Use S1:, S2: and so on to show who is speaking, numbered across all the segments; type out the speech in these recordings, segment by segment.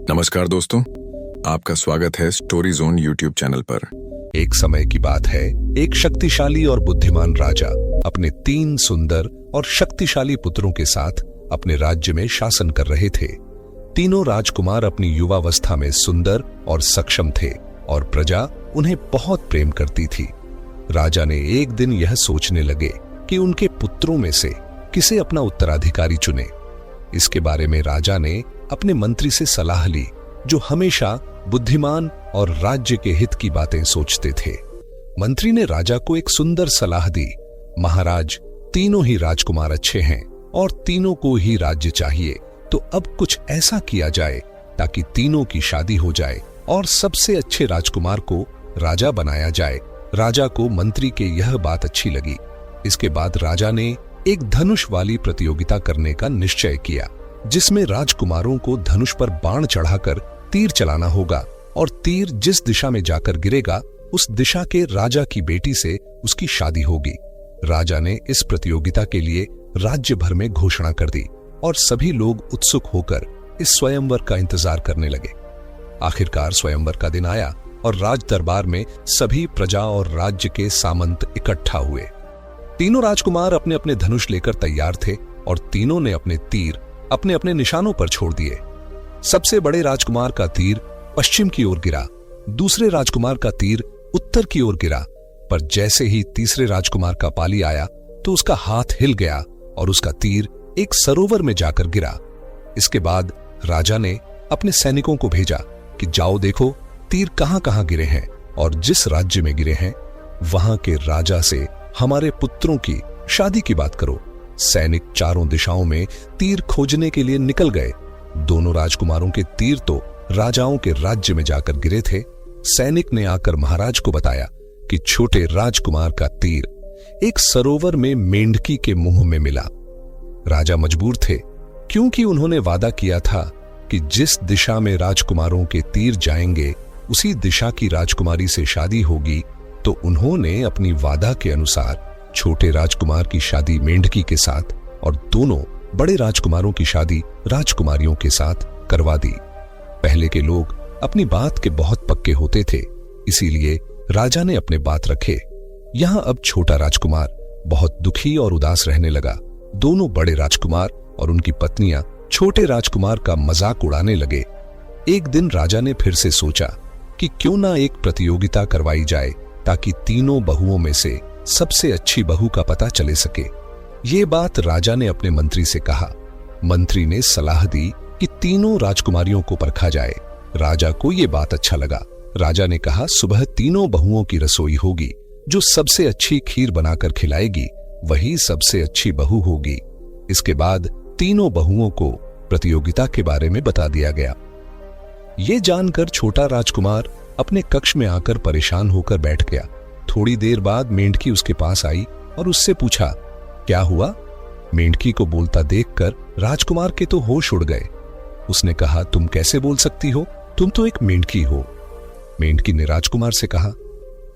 S1: नमस्कार दोस्तों, आपका स्वागत है स्टोरी जोन यूट्यूब चैनल पर।
S2: एक समय की बात है, एक शक्तिशाली और बुद्धिमान राजा अपने 3 सुंदर और शक्तिशाली पुत्रों के साथ अपने राज्य में शासन कर रहे थे। तीनों राजकुमार अपनी युवावस्था में सुंदर और सक्षम थे और प्रजा उन्हें बहुत प्रेम करती थी। राजा ने एक दिन यह सोचने लगे कि उनके पुत्रों में से किसे अपना उत्तराधिकारी चुने। इसके बारे में राजा ने अपने मंत्री से सलाह ली, जो हमेशा बुद्धिमान और राज्य के हित की बातें सोचते थे। मंत्री ने राजा को एक सुंदर सलाह दी। महाराज, तीनों ही राजकुमार अच्छे हैं और तीनों को ही राज्य चाहिए, तो अब कुछ ऐसा किया जाए ताकि तीनों की शादी हो जाए और सबसे अच्छे राजकुमार को राजा बनाया जाए। राजा को मंत्री के यह बात अच्छी लगी। इसके बाद राजा ने एक धनुष वाली प्रतियोगिता करने का निश्चय किया, जिसमें राजकुमारों को धनुष पर बाण चढ़ाकर तीर चलाना होगा और तीर जिस दिशा में जाकर गिरेगा उस दिशा के राजा की बेटी से उसकी शादी होगी। राजा ने इस प्रतियोगिता के लिए राज्य भर में घोषणा कर दी और सभी लोग उत्सुक होकर इस स्वयंवर का इंतजार करने लगे। आखिरकार स्वयंवर का दिन आया और राज दरबार में सभी प्रजा और राज्य के सामंत इकट्ठा हुए। तीनों राजकुमार अपने अपने धनुष लेकर तैयार थे और तीनों ने अपने तीर अपने अपने निशानों पर छोड़ दिए। सबसे बड़े राजकुमार का तीर पश्चिम की ओर गिरा, दूसरे राजकुमार का तीर उत्तर की ओर गिरा, पर जैसे ही तीसरे राजकुमार का पाली आया तो उसका हाथ हिल गया और उसका तीर एक सरोवर में जाकर गिरा। इसके बाद राजा ने अपने सैनिकों को भेजा कि जाओ देखो तीर कहां कहां गिरे हैं और जिस राज्य में गिरे हैं वहां के राजा से हमारे पुत्रों की शादी की बात करो। सैनिक चारों दिशाओं में तीर खोजने के लिए निकल गए। दोनों राजकुमारों के तीर तो राजाओं के राज्य में जाकर गिरे थे। सैनिक ने आकर महाराज को बताया कि छोटे राजकुमार का तीर एक सरोवर में मेंढकी के मुंह में मिला। राजा मजबूर थे, क्योंकि उन्होंने वादा किया था कि जिस दिशा में राजकुमारों के तीर जाएंगे उसी दिशा की राजकुमारी से शादी होगी। तो उन्होंने अपनी वादा के अनुसार छोटे राजकुमार की शादी मेंढकी के साथ और दोनों बड़े राजकुमारों की शादी राजकुमारियों के साथ करवा दी। पहले के लोग अपनी बात के बहुत पक्के होते थे, इसीलिए राजा ने अपने बात रखे। यहां अब छोटा राजकुमार बहुत दुखी और उदास रहने लगा। दोनों बड़े राजकुमार और उनकी पत्नियां छोटे राजकुमार का मजाक उड़ाने लगे। एक दिन राजा ने फिर से सोचा कि क्यों ना एक प्रतियोगिता करवाई जाए ताकि तीनों बहुओं में से सबसे अच्छी बहू का पता चले सके। ये बात राजा ने अपने मंत्री से कहा। मंत्री ने सलाह दी कि तीनों राजकुमारियों को परखा जाए। राजा को ये बात अच्छा लगा। राजा ने कहा, सुबह तीनों बहुओं की रसोई होगी। जो सबसे अच्छी खीर बनाकर खिलाएगी वही सबसे अच्छी बहू होगी। इसके बाद तीनों बहुओं को प्रतियोगिता के बारे में बता दिया गया। ये जानकर छोटा राजकुमार अपने कक्ष में आकर परेशान होकर बैठ गया। थोड़ी देर बाद मेंढकी उसके पास आई और उससे पूछा, क्या हुआ? मेंढकी को बोलता देखकर राजकुमार के तो होश उड़ गए। उसने कहा, तुम कैसे बोल सकती हो? तुम तो एक मेंढकी हो। मेंढकी ने राजकुमार से कहा,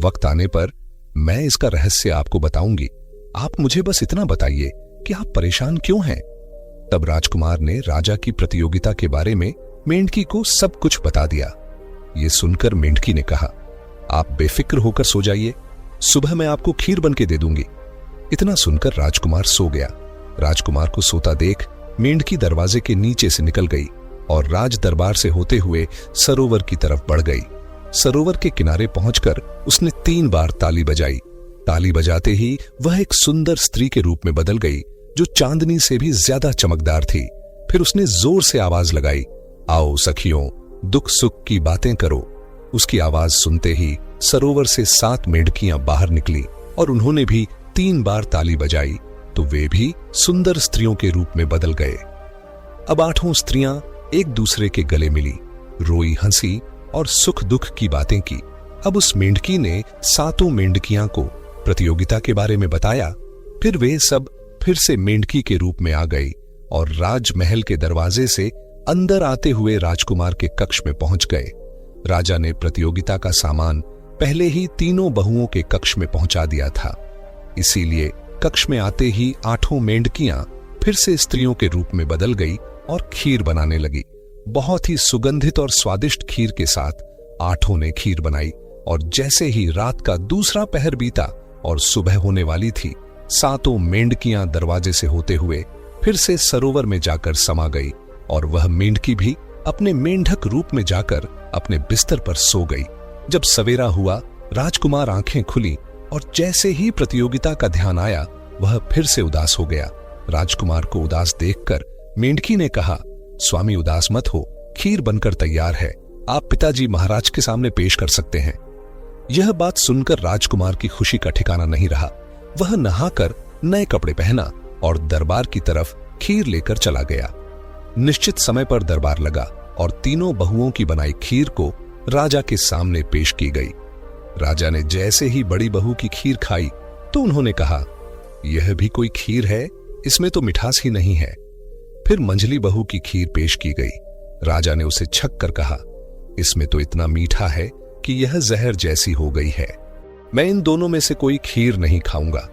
S2: वक्त आने पर मैं इसका रहस्य आपको बताऊंगी। आप मुझे बस इतना बताइए कि आप परेशान क्यों हैं? तब राजकुमार ने राजा की प्रतियोगिता के बारे में मेंढकी को सब कुछ बता दिया। ये सुनकर मेंढकी ने कहा, आप बेफिक्र होकर सो जाइए, सुबह मैं आपको खीर बन के दे दूंगी। इतना सुनकर राजकुमार सो गया। राजकुमार को सोता देख मेंढकी दरवाजे के नीचे से निकल गई और राज दरबार से होते हुए सरोवर की तरफ बढ़ गई। सरोवर के किनारे पहुंचकर उसने 3 बार ताली बजाई। ताली बजाते ही वह एक सुंदर स्त्री के रूप में बदल गई, जो चांदनी से भी ज्यादा चमकदार थी। फिर उसने जोर से आवाज लगाई, आओ सखियों, दुख सुख की बातें करो। उसकी आवाज सुनते ही सरोवर से 7 मेंढकियां बाहर निकली और उन्होंने भी 3 बार ताली बजाई, तो वे भी सुंदर स्त्रियों के रूप में बदल गए। अब 8 स्त्रियां एक दूसरे के गले मिली, रोई, हंसी और सुख दुख की बातें की। अब उस मेंढकी ने 7 मेंढकियां को प्रतियोगिता के बारे में बताया। फिर वे सब फिर से मेंढकी के रूप में आ गई और राजमहल के दरवाजे से अंदर आते हुए राजकुमार के कक्ष में पहुंच गए। राजा ने प्रतियोगिता का सामान पहले ही तीनों बहुओं के कक्ष में पहुंचा दिया था, इसीलिए कक्ष में आते ही 8 मेंढकियां फिर से स्त्रियों के रूप में बदल गई और खीर बनाने लगी। बहुत ही सुगंधित और स्वादिष्ट खीर के साथ आठों ने खीर बनाई। और जैसे ही रात का दूसरा पहर बीता और सुबह होने वाली थी, सातों मेंढकियां दरवाजे से होते हुए फिर से सरोवर में जाकर समा गई और वह मेंढकी भी अपने मेंढक रूप में जाकर अपने बिस्तर पर सो गई। जब सवेरा हुआ, राजकुमार आंखें खुली और जैसे ही प्रतियोगिता का ध्यान आया, वह फिर से उदास हो गया। राजकुमार को उदास देखकर मेंढकी ने कहा, स्वामी उदास मत हो, खीर बनकर तैयार है, आप पिताजी महाराज के सामने पेश कर सकते हैं। यह बात सुनकर राजकुमार की खुशी का ठिकाना नहीं रहा। वह नहाकर नए कपड़े पहना और दरबार की तरफ खीर लेकर चला गया। निश्चित समय पर दरबार लगा और तीनों बहुओं की बनाई खीर को राजा के सामने पेश की गई। राजा ने जैसे ही बड़ी बहू की खीर खाई तो उन्होंने कहा, यह भी कोई खीर है, इसमें तो मिठास ही नहीं है। फिर मंझली बहू की खीर पेश की गई। राजा ने उसे छक कर कहा, इसमें तो इतना मीठा है कि यह जहर जैसी हो गई है, मैं इन दोनों में से कोई खीर नहीं खाऊंगा।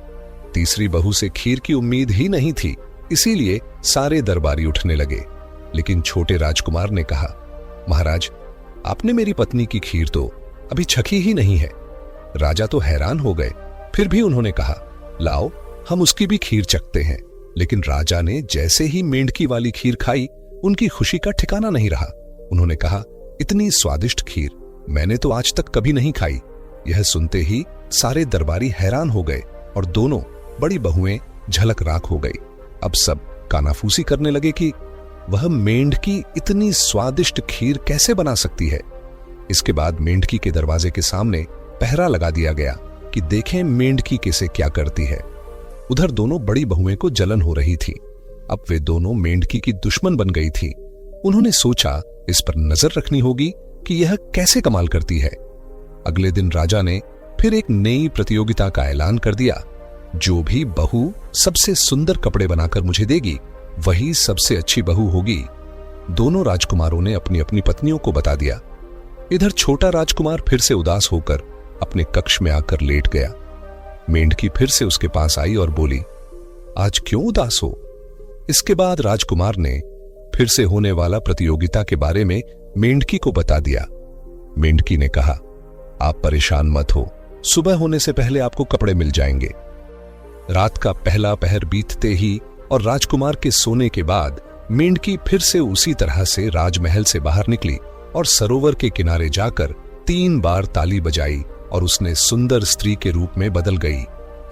S2: तीसरी बहू से खीर की उम्मीद ही नहीं थी, इसीलिए सारे दरबारी उठने लगे। लेकिन छोटे राजकुमार ने कहा, महाराज, आपने मेरी पत्नी की खीर तो अभी छकी ही नहीं है। राजा तो हैरान हो गए, फिर भी उन्होंने कहा, लाओ हम उसकी भी खीर चखते हैं। लेकिन राजा ने जैसे ही मेंढकी वाली खीर खाई, उनकी खुशी का ठिकाना नहीं रहा। उन्होंने कहा, इतनी स्वादिष्ट खीर मैंने तो आज तक कभी नहीं खाई। यह सुनते ही सारे दरबारी हैरान हो गए और दोनों बड़ी बहुएं झलक राख हो गई। अब सब कानाफूसी करने लगे कि वह मेंढकी इतनी स्वादिष्ट खीर कैसे बना सकती है। इसके बाद मेंढकी के दरवाजे के सामने पहरा लगा दिया गया कि देखें मेंढकी कैसे क्या करती है। उधर दोनों बड़ी बहुएं को जलन हो रही थी। अब वे दोनों मेंढकी की दुश्मन बन गई थी। उन्होंने सोचा इस पर नजर रखनी होगी कि यह कैसे कमाल करती है। अगले दिन राजा ने फिर एक नई प्रतियोगिता का ऐलान कर दिया। जो भी बहू सबसे सुंदर कपड़े बनाकर मुझे देगी, वही सबसे अच्छी बहू होगी। दोनों राजकुमारों ने अपनी अपनी पत्नियों को बता दिया। इधर छोटा राजकुमार फिर से उदास होकर अपने कक्ष में आकर लेट गया। मेंढकी फिर से उसके पास आई और बोली, आज क्यों उदास हो? इसके बाद राजकुमार ने फिर से होने वाला प्रतियोगिता के बारे में मेंढकी को बता दिया। मेंढकी ने कहा, आप परेशान मत हो, सुबह होने से पहले आपको कपड़े मिल जाएंगे। रात का पहला पहर बीतते ही और राजकुमार के सोने के बाद मेंढकी फिर से उसी तरह से राजमहल से बाहर निकली और सरोवर के किनारे जाकर 3 बार ताली बजाई और उसने सुंदर स्त्री के रूप में बदल गई।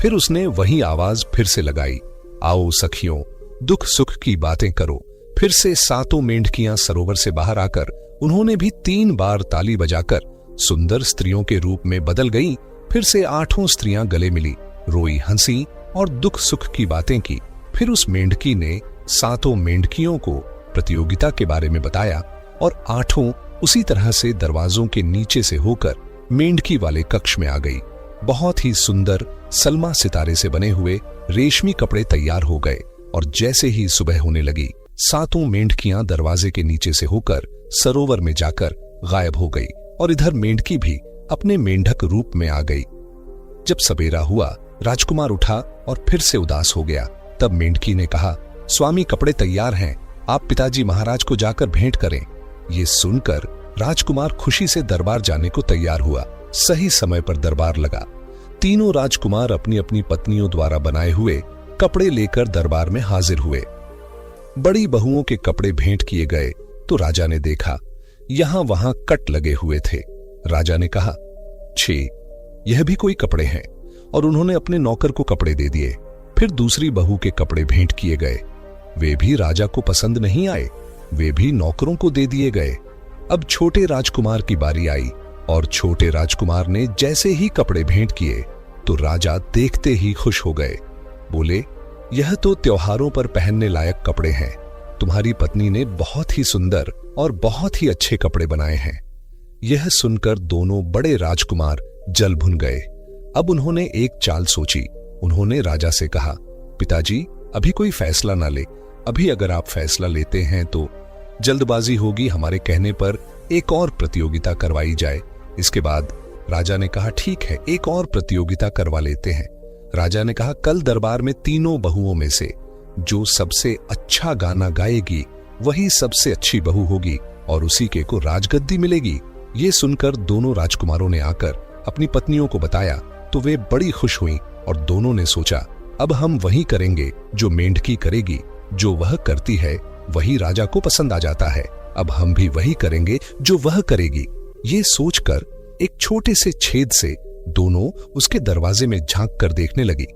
S2: फिर उसने वही आवाज फिर से लगाई, आओ सखियों, दुख सुख की बातें करो। फिर से सातों मेंढकियां सरोवर से बाहर आकर उन्होंने भी 3 बार ताली बजाकर सुंदर स्त्रियों के रूप में बदल गई। फिर से 8 स्त्रियां गले मिली, रोई, हंसी और दुख सुख की बातें की। फिर उस मेंढकी ने 7 मेंढकियों को प्रतियोगिता के बारे में बताया और 8 उसी तरह से दरवाजों के नीचे से होकर मेंढकी वाले कक्ष में आ गई। बहुत ही सुंदर सलमा सितारे से बने हुए रेशमी कपड़े तैयार हो गए और जैसे ही सुबह होने लगी, 7 मेंढकियां दरवाजे के नीचे से होकर सरोवर में जाकर गायब हो गई और इधर मेंढकी भी अपने मेंढक रूप में आ गई। जब सवेरा हुआ, राजकुमार उठा और फिर से उदास हो गया। तब मेंढकी ने कहा, स्वामी कपड़े तैयार हैं, आप पिताजी महाराज को जाकर भेंट करें। ये सुनकर राजकुमार खुशी से दरबार जाने को तैयार हुआ। सही समय पर दरबार लगा। तीनों राजकुमार अपनी अपनी पत्नियों द्वारा बनाए हुए कपड़े लेकर दरबार में हाजिर हुए। बड़ी बहुओं के कपड़े भेंट किए गए तो राजा ने देखा यहां वहां कट लगे हुए थे। राजा ने कहा, छी, यह भी कोई कपड़े हैं, और उन्होंने अपने नौकर को कपड़े दे दिए। फिर दूसरी बहू के कपड़े भेंट किए गए, वे भी राजा को पसंद नहीं आए, वे भी नौकरों को दे दिए गए। अब छोटे राजकुमार की बारी आई और छोटे राजकुमार ने जैसे ही कपड़े भेंट किए तो राजा देखते ही खुश हो गए। बोले, यह तो त्योहारों पर पहनने लायक कपड़े हैं। तुम्हारी पत्नी ने बहुत ही सुंदर और बहुत ही अच्छे कपड़े बनाए हैं। यह सुनकर दोनों बड़े राजकुमार जल भुन गए। अब उन्होंने एक चाल सोची। उन्होंने राजा से कहा, पिताजी अभी कोई फैसला ना ले, अभी अगर आप फैसला लेते हैं तो जल्दबाजी होगी, हमारे कहने पर एक और प्रतियोगिता करवाई जाए। इसके बाद राजा ने कहा, ठीक है, एक और प्रतियोगिता करवा लेते हैं। राजा ने कहा, कल दरबार में तीनों बहुओं में से जो सबसे अच्छा गाना गाएगी वही सबसे अच्छी बहू होगी और उसी के को राजगद्दी मिलेगी। ये सुनकर दोनों राजकुमारों ने आकर अपनी पत्नियों को बताया तो वे बड़ी खुश हुईं और दोनों ने सोचा अब हम वही करेंगे जो मेंढकी करेगी, जो वह करती है वही राजा को पसंद आ जाता है, अब हम भी वही करेंगे जो वह करेगी। ये सोचकर एक छोटे से छेद से दोनों उसके दरवाजे में झांक कर देखने लगी।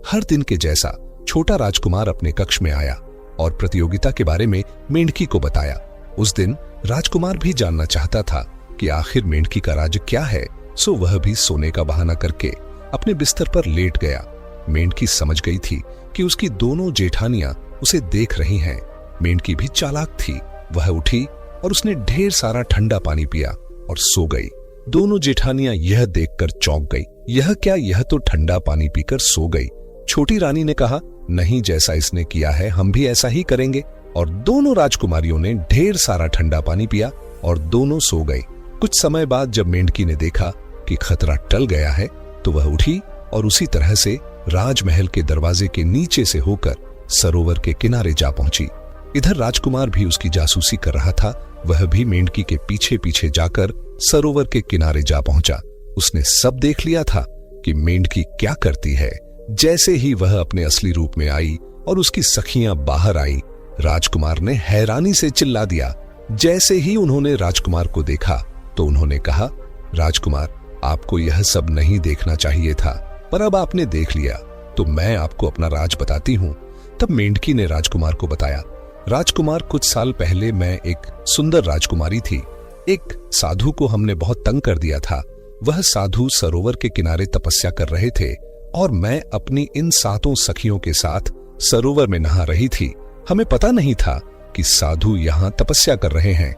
S2: हर दिन के जैसा छोटा राजकुमार अपने कक्ष में आया और प्रतियोगिता के बारे में मेंढकी को बताया। उस दिन राजकुमार भी जानना चाहता था कि आखिर मेंढकी का राज क्या है, सो वह भी सोने का बहाना करके अपने बिस्तर पर लेट गया। मेंढकी समझ गई थी कि उसकी दोनों जेठानियां उसे देख रही हैं। मेंढकी भी चालाक थी, वह उठी और उसने ढेर सारा ठंडा पानी पिया और सो गई। दोनों जेठानियां यह देखकर चौंक गई। यह क्या, यह तो ठंडा पानी पीकर सो गई। छोटी रानी ने कहा, नहीं, जैसा इसने किया है हम भी ऐसा ही करेंगे। और दोनों राजकुमारियों ने ढेर सारा ठंडा पानी पिया और दोनों सो गई। कुछ समय बाद जब मेंढकी ने देखा कि खतरा टल गया है तो वह उठी और उसी तरह से राजमहल के दरवाजे के नीचे से होकर सरोवर के किनारे जा पहुंची। इधर राजकुमार भी उसकी जासूसी कर रहा था। वह भी मेंढकी के पीछे पीछे जाकर सरोवर के किनारे जा पहुंचा। उसने सब देख लिया था कि मेंढकी क्या करती है। जैसे ही वह अपने असली रूप में आई और उसकी सखियां बाहर आई, राजकुमार ने हैरानी से चिल्ला दिया। जैसे ही उन्होंने राजकुमार को देखा तो उन्होंने कहा, राजकुमार, आपको यह सब नहीं देखना चाहिए था, पर अब आपने देख लिया तो मैं आपको अपना राज बताती हूं। तब मेंढकी ने राजकुमार को बताया, राजकुमार, कुछ साल पहले मैं एक सुंदर राजकुमारी थी। एक साधु को हमने बहुत तंग कर दिया था। वह साधु सरोवर के किनारे तपस्या कर रहे थे और मैं अपनी इन 7 सखियों के साथ सरोवर में नहा रही थी। हमें पता नहीं था कि साधु यहाँ तपस्या कर रहे हैं।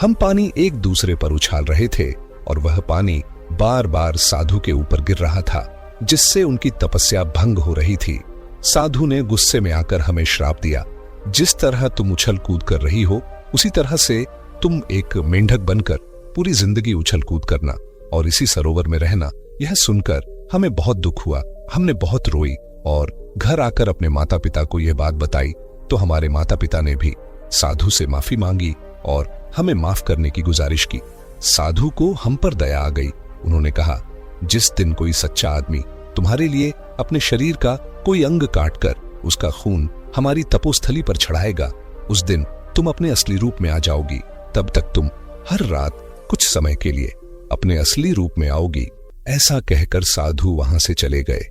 S2: हम पानी एक दूसरे पर उछाल रहे थे और वह पानी बार बार साधु के ऊपर गिर रहा था, जिससे उनकी तपस्या भंग हो रही थी। साधु ने गुस्से में आकर हमें श्राप दिया, जिस तरह तुम उछल कूद कर रही हो उसी तरह से तुम एक मेंढक बनकर पूरी जिंदगी उछल कूद करना और इसी सरोवर में रहना। यह सुनकर हमें बहुत दुख हुआ, हमने बहुत रोई और घर आकर अपने माता पिता को यह बात बताई तो हमारे माता पिता ने भी साधु से माफी मांगी और हमें माफ करने की गुजारिश की। साधु को हम पर दया आ गई। उन्होंने कहा, जिस दिन कोई सच्चा आदमी तुम्हारे लिए अपने शरीर का कोई अंग काटकर उसका खून हमारी तपोस्थली पर चढ़ाएगा, उस दिन तुम अपने असली रूप में आ जाओगी। तब तक तुम हर रात कुछ समय के लिए अपने असली रूप में आओगी। ऐसा कहकर साधु वहां से चले गए।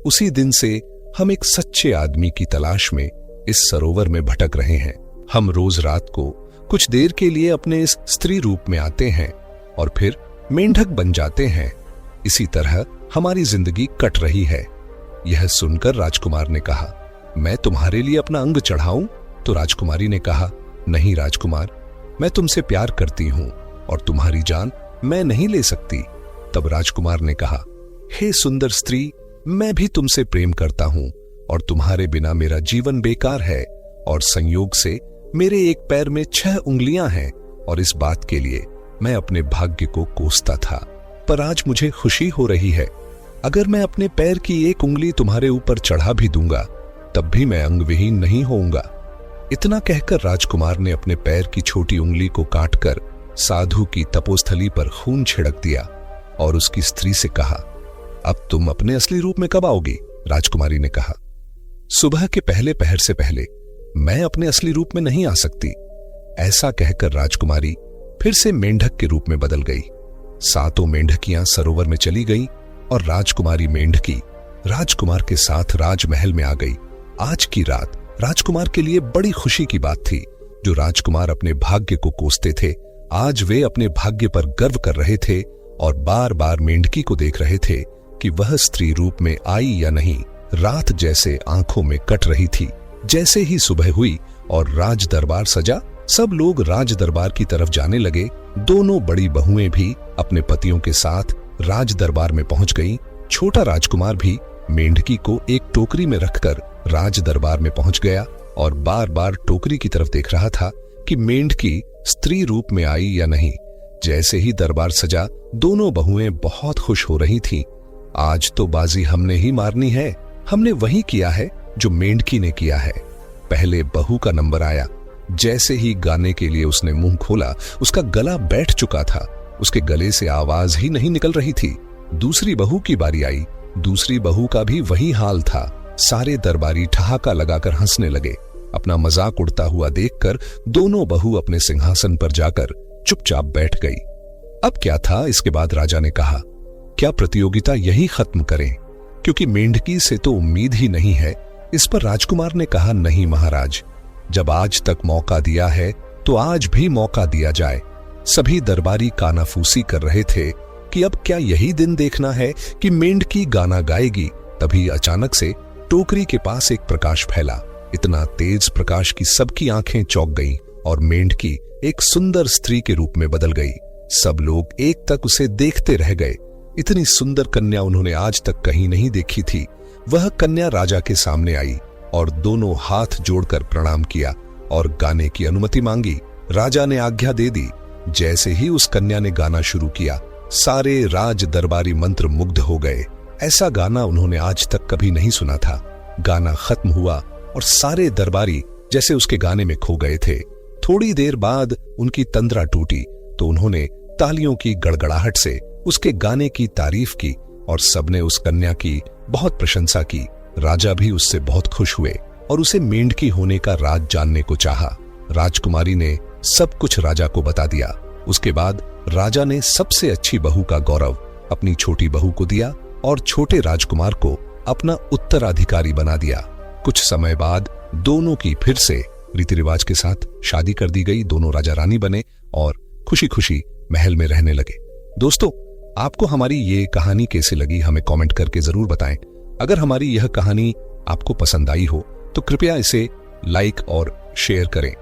S2: उसी दिन से हम एक सच्चे आदमी की तलाश में इस सरोवर में भटक रहे हैं। हम रोज रात को कुछ देर के लिए अपने इस स्त्री रूप में आते हैं और फिर मेंढक बन जाते हैं। इसी तरह हमारी जिंदगी कट रही है। यह सुनकर राजकुमार ने कहा, मैं तुम्हारे लिए अपना अंग चढ़ाऊं? तो राजकुमारी ने कहा, नहीं राजकुमार, मैं तुमसे प्यार करती हूं और तुम्हारी जान मैं नहीं ले सकती। तब राजकुमार ने कहा, हे सुंदर स्त्री, मैं भी तुमसे प्रेम करता हूं और तुम्हारे बिना मेरा जीवन बेकार है और संयोग से मेरे एक पैर में 6 उंगलियां हैं और इस बात के लिए मैं अपने भाग्य को कोसता था, पर आज मुझे खुशी हो रही है। अगर मैं अपने पैर की एक उंगली तुम्हारे ऊपर चढ़ा भी दूंगा तब भी मैं अंगविहीन नहीं होऊंगा। इतना कहकर राजकुमार ने अपने पैर की छोटी उंगली को काटकर साधु की तपोस्थली पर खून छिड़क दिया और उसकी स्त्री से कहा, अब तुम अपने असली रूप में कब आओगी? राजकुमारी ने कहा, सुबह के पहले पहर से पहले मैं अपने असली रूप में नहीं आ सकती। ऐसा कहकर राजकुमारी फिर से मेंढक के रूप में बदल गई। 7 मेंढकियां सरोवर में चली गई और राजकुमारी मेंढकी राजकुमार के साथ राजमहल में आ गई। आज की रात राजकुमार के लिए बड़ी खुशी की बात थी। जो राजकुमार अपने भाग्य को कोसते थे, आज वे अपने भाग्य पर गर्व कर रहे थे और बार बार मेंढकी को देख रहे थे कि वह स्त्री रूप में आई या नहीं। रात जैसे आंखों में कट रही थी। जैसे ही सुबह हुई और राज दरबार सजा, सब लोग राज दरबार की तरफ जाने लगे। दोनों बड़ी बहुएं भी अपने पतियों के साथ राज दरबार में पहुंच गईं। छोटा राजकुमार भी मेंढकी को एक टोकरी में रखकर राज दरबार में पहुंच गया और बार बार टोकरी की तरफ देख रहा था कि मेंढकी स्त्री रूप में आई या नहीं। जैसे ही दरबार सजा, दोनों बहुएं बहुत खुश हो रही थीं। आज तो बाजी हमने ही मारनी है। हमने वही किया है जो मेंढकी ने किया है। पहले बहू का नंबर आया जैसे ही गाने के लिए उसने मुंह खोला, उसका गला बैठ चुका था। उसके गले से आवाज ही नहीं निकल रही थी। दूसरी बहू की बारी आई। दूसरी बहू का भी वही हाल था। सारे दरबारी ठहाका लगाकर हंसने लगे। अपना मजाक उड़ता हुआ देखकर दोनों बहू अपने सिंहासन पर जाकर चुपचाप बैठ गई। अब क्या था, इसके बाद राजा ने कहा, क्या प्रतियोगिता यही खत्म करें, क्योंकि मेंढकी से तो उम्मीद ही नहीं है। इस पर राजकुमार ने कहा, नहीं महाराज, जब आज तक मौका दिया है तो आज भी मौका दिया जाए। सभी दरबारी कानाफूसी कर रहे थे कि अब क्या यही दिन देखना है कि मेंढकी गाना गाएगी। तभी अचानक से टोकरी के पास एक प्रकाश फैला। इतना तेज प्रकाश की सबकी आंखें चौंक गईं और मेंढकी एक सुंदर स्त्री के रूप में बदल गई। सब लोग एक तक उसे देखते रह गए। इतनी सुंदर कन्या उन्होंने आज तक कहीं नहीं देखी थी। वह कन्या राजा के सामने आई और दोनों हाथ जोड़कर प्रणाम किया और गाने की अनुमति मांगी। राजा ने आज्ञा दे दी। जैसे ही उस कन्या ने गाना शुरू किया, सारे राज दरबारी मंत्र मुग्ध हो गए। ऐसा गाना उन्होंने आज तक कभी नहीं सुना था। गाना खत्म हुआ और सारे दरबारी जैसे उसके गाने में खो गए थे। थोड़ी देर बाद उनकी तंद्रा टूटी तो उन्होंने तालियों की गड़गड़ाहट से उसके गाने की तारीफ की और सबने उस कन्या की बहुत प्रशंसा की। राजा भी उससे बहुत खुश हुए और उसे मेंढकी होने का राज जानने को चाहा। राजकुमारी ने सब कुछ राजा को बता दिया। उसके बाद राजा ने सबसे अच्छी बहू का गौरव अपनी छोटी बहू को दिया और छोटे राजकुमार को अपना उत्तराधिकारी बना दिया। कुछ समय बाद दोनों की फिर से रीति रिवाज के साथ शादी कर दी गई। दोनों राजा रानी बने और खुशी खुशी महल में रहने लगे। दोस्तों, आपको हमारी ये कहानी कैसी लगी हमें कमेंट करके जरूर बताएं। अगर हमारी यह कहानी आपको पसंद आई हो तो कृपया इसे लाइक और शेयर करें।